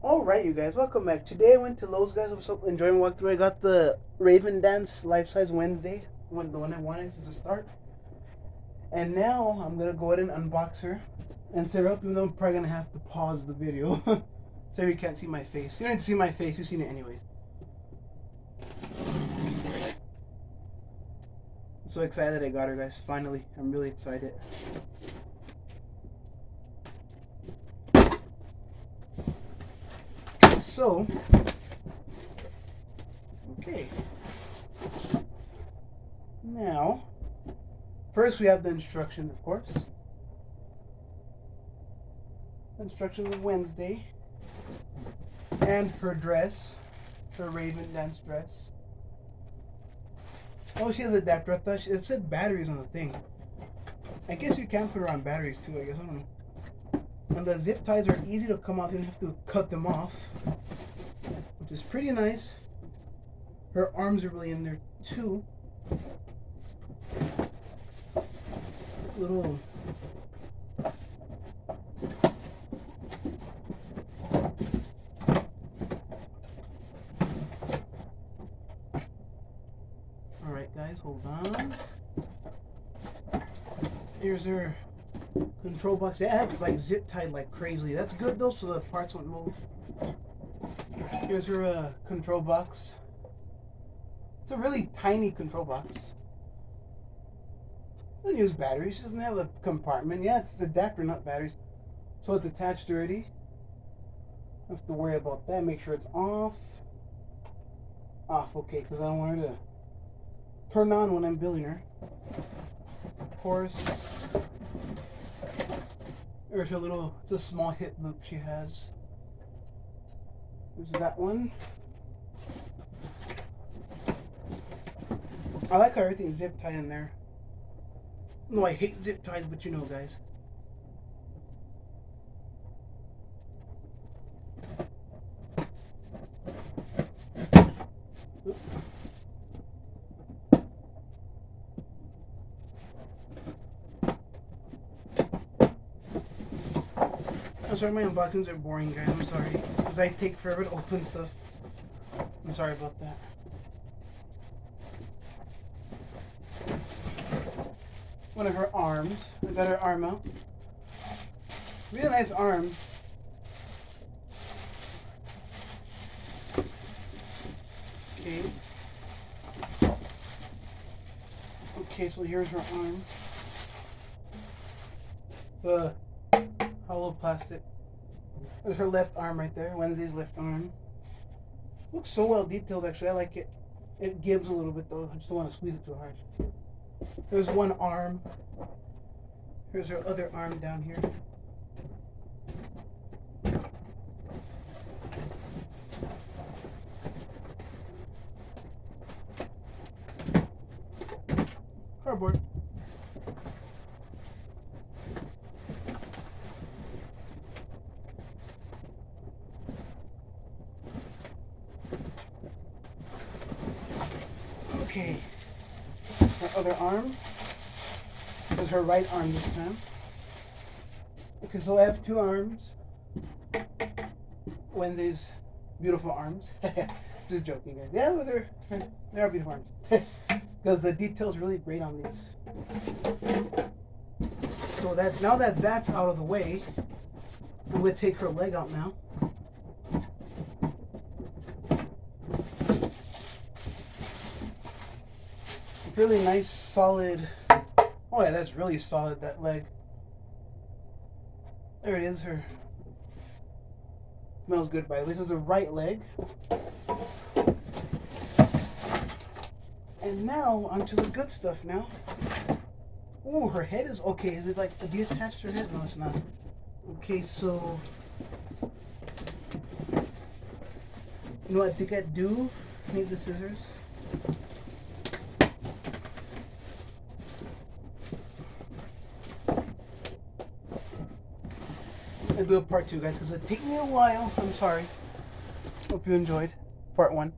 Alright, you guys, welcome back. Today I went to Lowe's, guys. I was enjoying walk through. I got the Raven Dance Life Size Wednesday, the one I wanted since the start. And now I'm gonna go ahead and unbox her and set her up, even though I'm probably gonna have to pause the video so you can't see my face. You don't need to see my face, you've seen it anyways. I'm so excited I got her, guys. Finally, I'm really excited. So, okay. Now, first we have the instructions, of course. Instructions of Wednesday. And her dress. Her Raven Dance dress. Oh, she has an adapter. I thought it said batteries on the thing. I guess you can put her on batteries too, I guess. I don't know. And the zip ties are easy to come off. You don't have to cut them off, which is pretty nice. Her arms are really in there too. Little Alright guys, hold on. Here's her control box. It's like zip tied like crazy. That's good though, so the parts won't move. Here's her control box. It's a really tiny control box. Doesn't use batteries. Doesn't have a compartment. Yeah, it's adapter, not batteries. So it's attached already. Don't have to worry about that. Make sure it's off. Off, okay, because I don't want her to turn on when I'm building her. Of course. There's a little, it's a small hip loop she has. There's that one. I like how everything's zip tied in there. No, I hate zip ties, but you know, guys. I'm sorry, my unboxings are boring, guys. I'm sorry. Because I take forever to open stuff. I'm sorry about that. One of her arms. I got her arm out. Really nice arm. Okay. Okay, so here's her arm. It's a hollow plastic. There's her left arm right there. Wednesday's left arm. Looks so well detailed, actually. I like it. It gives a little bit though. I just don't want to squeeze it too hard. There's one arm. Here's her other arm down here. Cardboard. Okay. Her other arm. This is her right arm this time. Okay, so I have two arms. Wednesday's beautiful arms. Just joking, guys. Yeah, they are beautiful arms. Because the detail's really great on these. So now that that's out of the way, I'm going to take her leg out now. Really nice, solid. Oh yeah, that's really solid, that leg. There it is, her. Smells good, by the way. This is the right leg. And now, onto the good stuff now. Oh, her head is okay. Is it like, do you attach her head? No, it's not. Okay, so. You know what I think I'd do? Need the scissors. I'll do a part 2, guys, because it'll take me a while. I'm sorry. Hope you enjoyed part 1.